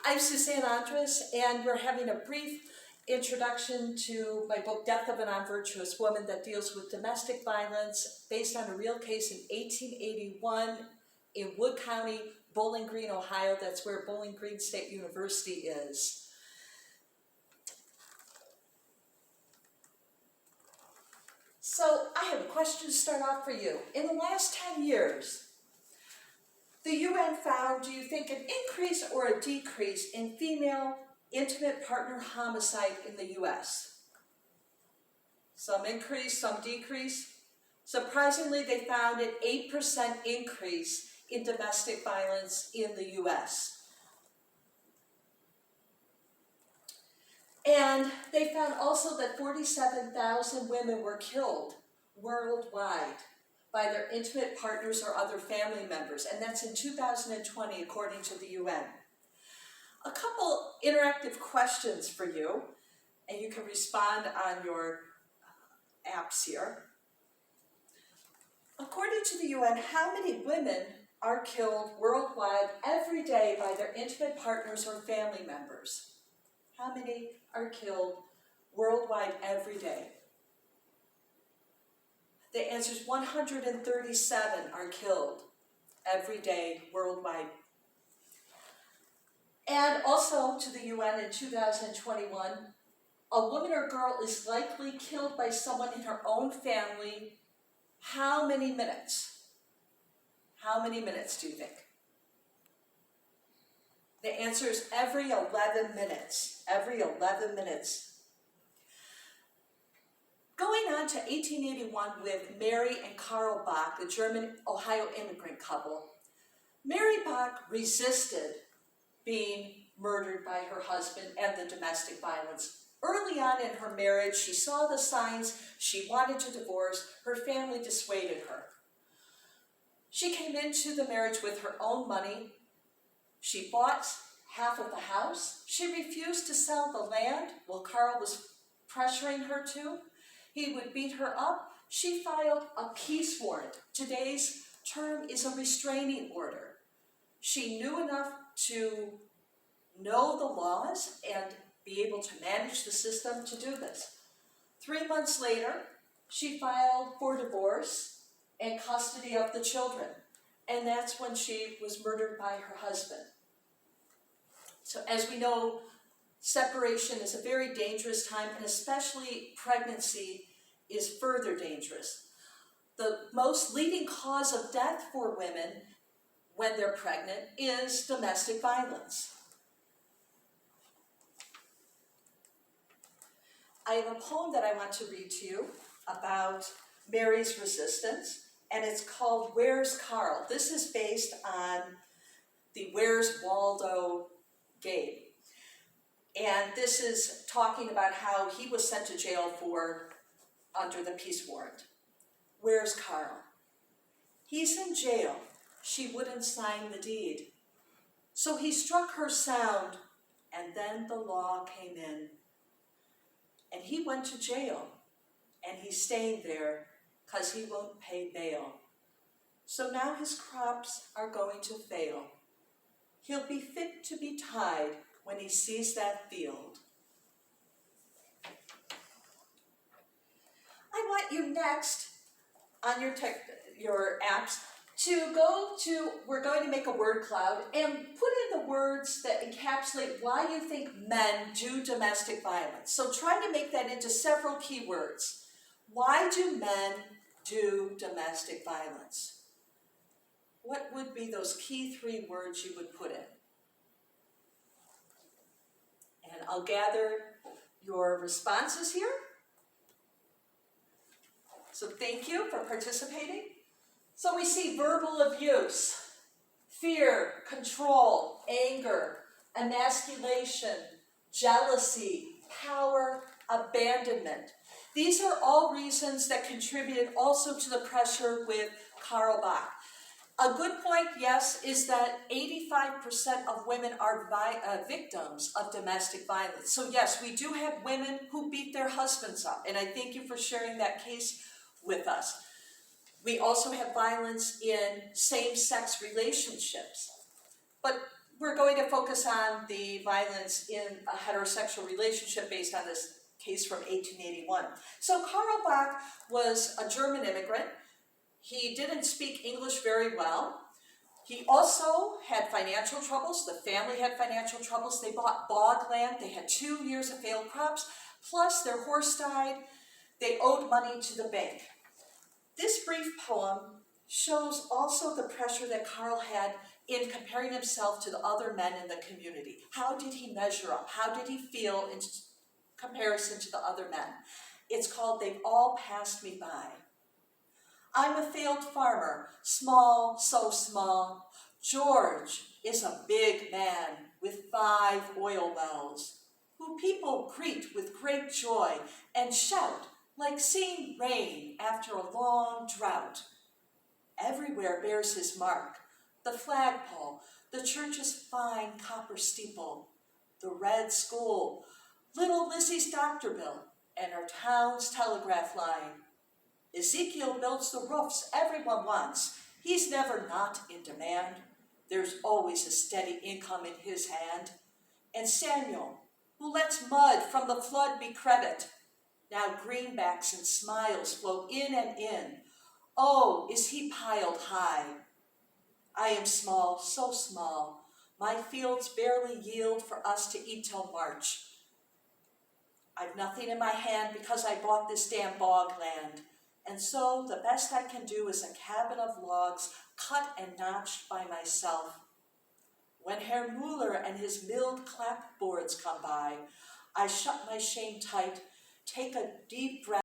I'm Suzanne Andres, and we're having a brief introduction to my book, Death of an Unvirtuous Woman, that deals with domestic violence based on a real case in 1881 in Wood County, Bowling Green, Ohio. That's where Bowling Green State University is. So I have a question to start off for you. In the last 10 years, the UN found, do you think, an increase or a decrease in female intimate partner homicide in the US? Some increase, some decrease. Surprisingly, they found an 8% increase in domestic violence in the US. And they found also that 47,000 women were killed worldwide by their intimate partners or other family members, and that's in 2020 according to the UN. A couple interactive questions for you, and you can respond on your apps here. According to the UN, how many women are killed worldwide every day by their intimate partners or family members? How many are killed worldwide every day? The answer is 137 are killed every day worldwide. And also to the UN in 2021, a woman or girl is likely killed by someone in her own family. How many minutes? How many minutes do you think? The answer is every 11 minutes. Every 11 minutes. Going on to 1881 with Mary and Carl Bach, the German-Ohio immigrant couple. Mary Bach resisted being murdered by her husband and the domestic violence. Early on in her marriage, she saw the signs, she wanted to divorce, her family dissuaded her. She came into the marriage with her own money. She bought half of the house. She refused to sell the land while Carl was pressuring her to. He would beat her up. She filed a peace warrant. Today's term is a restraining order. She knew enough to know the laws and be able to manage the system to do this. 3 months later, she filed for divorce and custody of the children. And that's when she was murdered by her husband. So as we know, separation is a very dangerous time, and especially pregnancy is further dangerous. The most leading cause of death for women when they're pregnant is domestic violence. I have a poem that I want to read to you about Mary's resistance, and it's called Where's Carl? This is based on the Where's Waldo game. And this is talking about how he was sent to jail under the peace warrant. Where's Carl? He's in jail. She wouldn't sign the deed. So he struck her sound, and then the law came in. And he went to jail, and he's staying there because he won't pay bail. So now his crops are going to fail. He'll be fit to be tied when he sees that field. I want you next on your apps to go to, we're going to make a word cloud and put in the words that encapsulate why you think men do domestic violence. So try to make that into several keywords. Why do men do domestic violence? What would be those key 3 words you would put in? And I'll gather your responses here. So thank you for participating. So we see verbal abuse, fear, control, anger, emasculation, jealousy, power, abandonment. These are all reasons that contributed also to the pressure with Carl Bach. A good point, yes, is that 85% of women are victims of domestic violence. So yes, we do have women who beat their husbands up, and I thank you for sharing that case with us. We also have violence in same-sex relationships. But we're going to focus on the violence in a heterosexual relationship based on this case from 1881. So Carl Bach was a German immigrant. He didn't speak English very well. He also had financial troubles. The family had financial troubles. They bought bog land. They had 2 years of failed crops, plus their horse died. They owed money to the bank. This brief poem shows also the pressure that Carl had in comparing himself to the other men in the community. How did he measure up? How did he feel in comparison to the other men? It's called "They've All Passed Me By." I'm a failed farmer, small, so small. George is a big man with 5 oil wells, who people greet with great joy and shout like seeing rain after a long drought. Everywhere bears his mark, the flagpole, the church's fine copper steeple, the red school, little Lizzie's doctor bill, and our town's telegraph line. Ezekiel builds the roofs everyone wants. He's never not in demand. There's always a steady income in his hand. And Samuel, who lets mud from the flood be credit, now greenbacks and smiles flow in and in. Oh, is he piled high? I am small, so small. My fields barely yield for us to eat till March. I've nothing in my hand because I bought this damn bog land. And so the best I can do is a cabin of logs cut and notched by myself. When Herr Mueller and his milled clapboards come by, I shut my shame tight, take a deep breath,